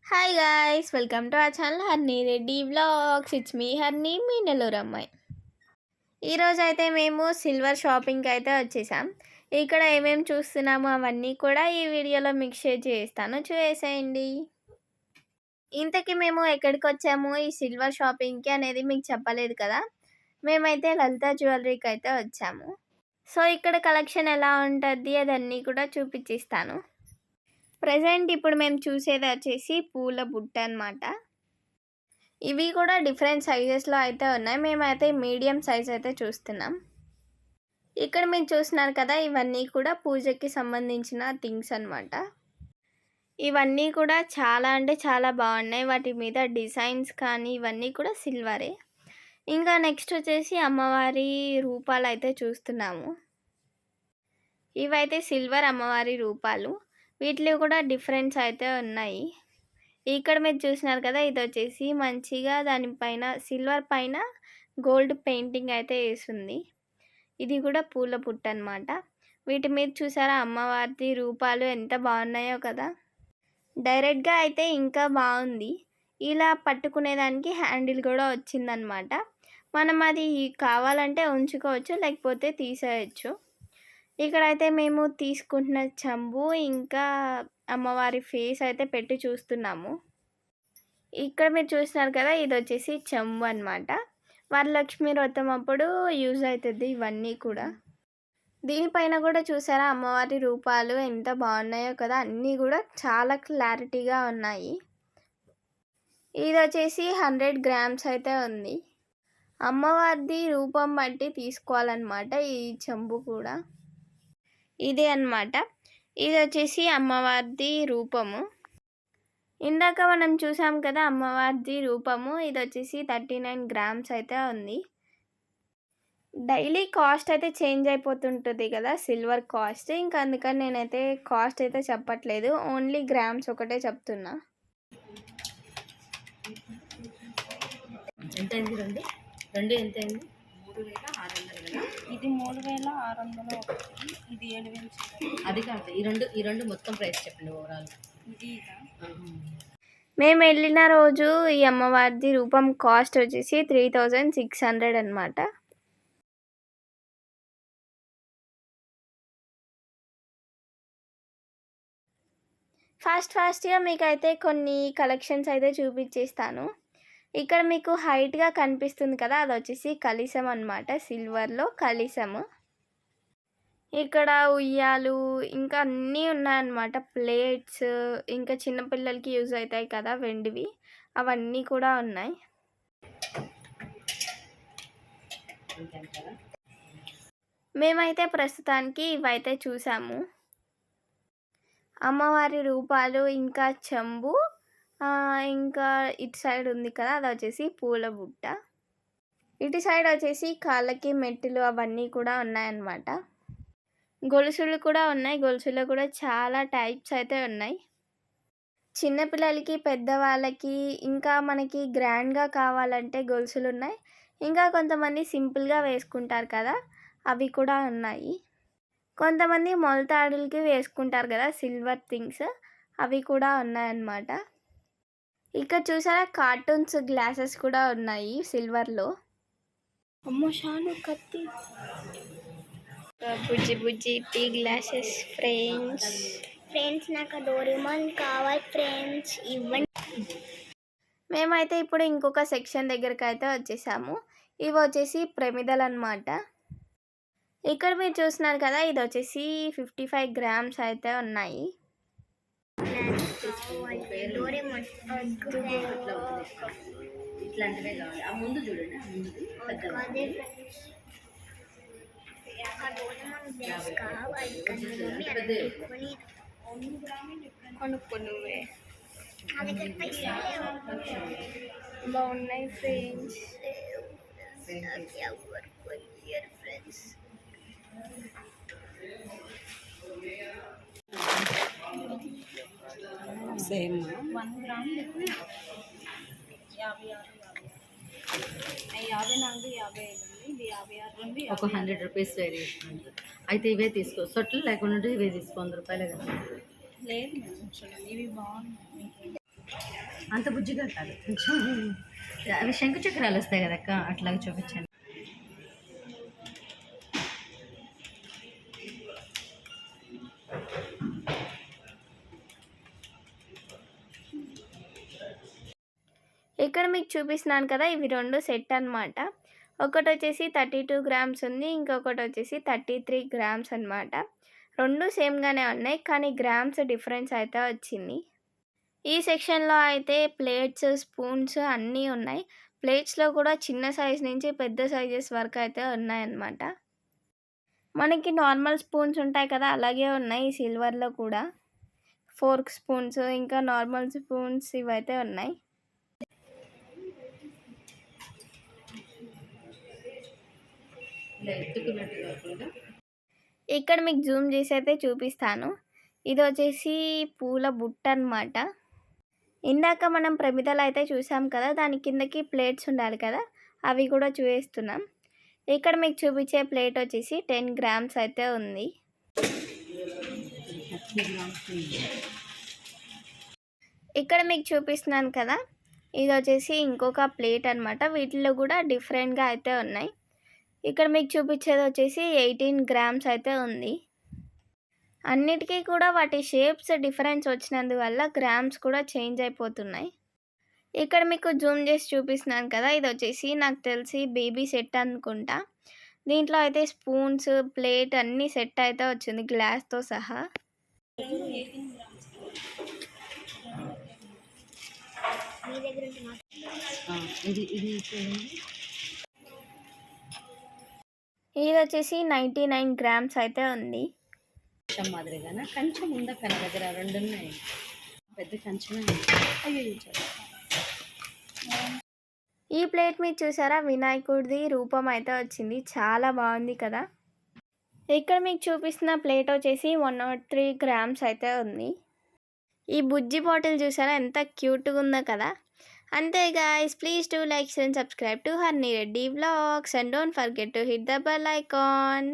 Hi guys, welcome to our channel Harni Reddy vlogs. It's me Harni, మీ నెల్లూరు అమ్మాయి. ఈరోజు అయితే మేము సిల్వర్ షాపింగ్కి అయితే వచ్చేసాం. ఇక్కడ ఏమేమి చూస్తున్నామో అవన్నీ కూడా ఈ వీడియోలో మీకు షేర్ చేస్తాను, చూసేయండి. ఇంతకీ మేము ఎక్కడికి వచ్చాము ఈ సిల్వర్ షాపింగ్కి అనేది మీకు చెప్పలేదు కదా. మేమైతే లలిత జ్యువెలరీకి అయితే వచ్చాము. సో ఇక్కడ కలెక్షన్ ఎలా ఉంటుంది అదన్నీ కూడా చూపించిస్తాను. ప్రజెంట్ ఇప్పుడు మేము చూసేది వచ్చేసి పూల బుట్ట అనమాట. ఇవి కూడా డిఫరెంట్ సైజెస్లో అయితే ఉన్నాయి. మేమైతే మీడియం సైజ్ అయితే చూస్తున్నాం. ఇక్కడ మీరు చూస్తున్నారు కదా, ఇవన్నీ కూడా పూజకి సంబంధించిన థింగ్స్ అనమాట. ఇవన్నీ కూడా చాలా అంటే చాలా బాగున్నాయి. వాటి మీద డిజైన్స్ కానీ ఇవన్నీ కూడా సిల్వరే. ఇంకా నెక్స్ట్ వచ్చేసి అమ్మవారి రూపాలు అయితే చూస్తున్నాము. ఇవైతే సిల్వర్ అమ్మవారి రూపాలు. వీటిలో కూడా డిఫరెన్స్ అయితే ఉన్నాయి. ఇక్కడ మీరు చూసినారు కదా, ఇది వచ్చేసి మంచిగా దానిపైన సిల్వర్ పైన గోల్డ్ పెయింటింగ్ అయితే వేసింది. ఇది కూడా పూల పుట్ట అనమాట. వీటి మీద చూసారా అమ్మవారి రూపాలు ఎంత బాగున్నాయో కదా. డైరెక్ట్గా అయితే ఇంకా బాగుంది. ఇలా పట్టుకునేదానికి హ్యాండిల్ కూడా వచ్చిందనమాట. మనం అది కావాలంటే ఉంచుకోవచ్చు, లేకపోతే తీసేయచ్చు. ఇక్కడైతే మేము తీసుకుంటున్న చెంబు ఇంకా అమ్మవారి ఫేస్ అయితే పెట్టి చూస్తున్నాము. ఇక్కడ మీరు చూస్తున్నారు కదా, ఇది వచ్చేసి చెంబు అనమాట. వరలక్ష్మి వ్రతం అప్పుడు యూజ్ అవుతుంది ఇవన్నీ కూడా. దీనిపైన కూడా చూసారా అమ్మవారి రూపాలు ఎంత బాగున్నాయో కదా. అన్నీ కూడా చాలా క్లారిటీగా ఉన్నాయి. ఇది వచ్చేసి 100 గ్రామ్స్ అయితే ఉంది. అమ్మవారిది రూపం బట్టి తీసుకోవాలన్నమాట ఈ చెంబు కూడా. ఇదే అన్నమాట. ఇది వచ్చేసి అమ్మవారిది రూపము. ఇందాక మనం చూసాం కదా అమ్మవారిది రూపము. ఇది వచ్చేసి 39 గ్రామ్స్ అయితే ఉంది. డైలీ కాస్ట్ అయితే చేంజ్ అయిపోతుంటుంది కదా సిల్వర్ కాస్ట్. ఇంకా అందుకని నేనైతే కాస్ట్ అయితే చెప్పట్లేదు, ఓన్లీ గ్రామ్స్ ఒకటే చెప్తున్నా. ఎంత అయింది? రెండు ఎంత అయింది? 3600 కదా. ఇది 3600, ఇది 7000. అది కాదు, ఈ రెండు మొత్తం ప్రైస్ చెప్పండి ఓవరాల్. ఇది మేము వెళ్ళిన రోజు ఈ అమ్మవారిది రూపం కాస్ట్ వచ్చేసి 3600 అనమాట. ఫాస్ట్గా మీకైతే కొన్ని కలెక్షన్స్ అయితే చూపించేస్తాను. ఇక్కడ మీకు హైట్గా కనిపిస్తుంది కదా, అది వచ్చేసి కలిసం అనమాట. సిల్వర్లో కలిసము. ఇక్కడ ఉయ్యాలు ఇంకా అన్నీ ఉన్నాయన్నమాట. ప్లేట్స్ ఇంకా చిన్నపిల్లలకి యూజ్ అవుతాయి కదా వెండివి, అవన్నీ కూడా ఉన్నాయి. మేమైతే ప్రస్తుతానికి ఇవైతే చూసాము. అమ్మవారి రూపాలు ఇంకా చెంబు, ఇంకా ఇటు సైడ్ ఉంది కదా అది వచ్చేసి పూల బుట్ట. ఇటు సైడ్ వచ్చేసి కాళ్ళకి మెట్టులు అవన్నీ కూడా ఉన్నాయన్నమాట. గొలుసులు కూడా ఉన్నాయి. గొలుసులో కూడా చాలా టైప్స్ అయితే ఉన్నాయి. చిన్నపిల్లలకి పెద్దవాళ్ళకి ఇంకా మనకి గ్రాండ్గా కావాలంటే గొలుసులు ఉన్నాయి. ఇంకా కొంతమంది సింపుల్గా వేసుకుంటారు కదా, అవి కూడా ఉన్నాయి. కొంతమంది మొలతాడులకి వేసుకుంటారు కదా సిల్వర్ థింగ్స్, అవి కూడా ఉన్నాయన్నమాట. ఇక్కడ చూసారా కార్టూన్స్ గ్లాసెస్ కూడా ఉన్నాయి సిల్వర్లో. అమ్మో షాను కత్తి. బుజ్జి టీ గ్లాసెస్. ఫ్రెండ్స్ నాకు డోరేమాన్ కావాలి ఫ్రెండ్స్, ఇవ్వండి. మేమైతే ఇప్పుడు ఇంకొక సెక్షన్ దగ్గరికి అయితే వచ్చేసాము. ఇవి వచ్చేసి ప్రమిదలు అనమాట. ఇక్కడ మీరు చూస్తున్నారు కదా, ఇది వచ్చేసి 55 గ్రామ్స్ అయితే ఉన్నాయి. ఇట్లాంటివే కావాలి. ఆ ముందు చూడండి, కొనుక్కునువే బాగున్నాయి ఫ్రెండ్స్. సేమ్ 1 గ్రామ్ 54 ఒక 100 రూపీస్ వేరియేషన్ ఉంటుంది. అయితే ఇవే తీసుకో, సొట్లు లేకుండా ఇవే తీసుకో. 100 రూపాయలే కదా. లేదు, ఇవి బాగున్నాయి. అంత బుజ్జిగా కాదు, కొంచెం అవి శంకు చక్రాలు వస్తాయి కదక్క, అట్లాగే చూపించండి. ఇక్కడ మీకు చూపిస్తున్నాను కదా, ఇవి 2 సెట్ అనమాట. ఒకటొచ్చేసి 32 గ్రామ్స్ ఉంది. ఇంకొకటొచ్చేసి 33 గ్రామ్స్ అనమాట. 2 సేమ్‌గానే ఉన్నాయి. కానీ గ్రామ్స్ డిఫరెన్స్ అయితే వచ్చింది. ఈ సెక్షన్‌లో అయితే ప్లేట్స్, స్పూన్స్ అన్నీ ఉన్నాయి. ప్లేట్స్‌లో కూడా చిన్న సైజ్ నుంచి పెద్ద సైజెస్ వరకు అయితే ఉన్నాయన్నమాట. మనకి నార్మల్ స్పూన్స్ ఉంటాయి కదా, అలాగే ఉన్నాయి సిల్వర్‌లో కూడా. ఫోర్క్ స్పూన్స్, ఇంకా నార్మల్ స్పూన్స్ ఇవైతే ఉన్నాయి. ఇక్కడ మీకు జూమ్ చేసి అయితే చూపిస్తాను. ఇదొచ్చేసి పూల బుట్ట అనమాట. ఇందాక మనం ప్రమిదలు అయితే చూసాం కదా, దాని కిందకి ప్లేట్స్ ఉండాలి కదా, అవి కూడా చూపిస్తున్నాం. ఇక్కడ మీకు చూపించే ప్లేట్ వచ్చేసి 10 గ్రామ్స్ అయితే ఉంది. ఇక్కడ మీకు చూపిస్తున్నాను కదా, ఇది వచ్చేసి ఇంకొక ప్లేట్ అనమాట. వీటిలో కూడా డిఫరెంట్‌గా అయితే ఉన్నాయి. ఇక్కడ మీకు చూపించేది వచ్చేసి 18 గ్రామ్స్ అయితే ఉంది. అన్నిటికీ కూడా వాటి షేప్స్ డిఫరెన్స్ వచ్చినందువల్ల గ్రామ్స్ కూడా చేంజ్ అయిపోతున్నాయి. ఇక్కడ మీకు జూమ్ చేసి చూపిస్తున్నాను కదా, ఇది వచ్చేసి నాకు తెలిసి బేబీ సెట్ అనుకుంటా. దీంట్లో అయితే స్పూన్స్, ప్లేట్ అన్నీ సెట్ అయితే వచ్చింది గ్లాస్‌తో సహా. ఇది వచ్చేసి 99 గ్రామ్స్ అయితే ఉంది. కంచం మాదిరిగానా? కంచం ఉందా కన దగ్గర? 2 ఉన్నాయి. పెద్ద కంచమే. అయ్యో, ఈ ప్లేట్ మీరు చూసారా, వినాయకుడిది రూపం అయితే వచ్చింది. చాలా బాగుంది కదా. ఇక్కడ మీకు చూపిస్తున్న ప్లేట్ వచ్చేసి 103 గ్రామ్స్ అయితే ఉంది. ఈ బుజ్జి బాటిల్ చూసారా ఎంత క్యూట్గా ఉందో కదా. అంతే guys, please do like and subscribe to Harni Reddy Vlogs and don't forget to hit the bell icon.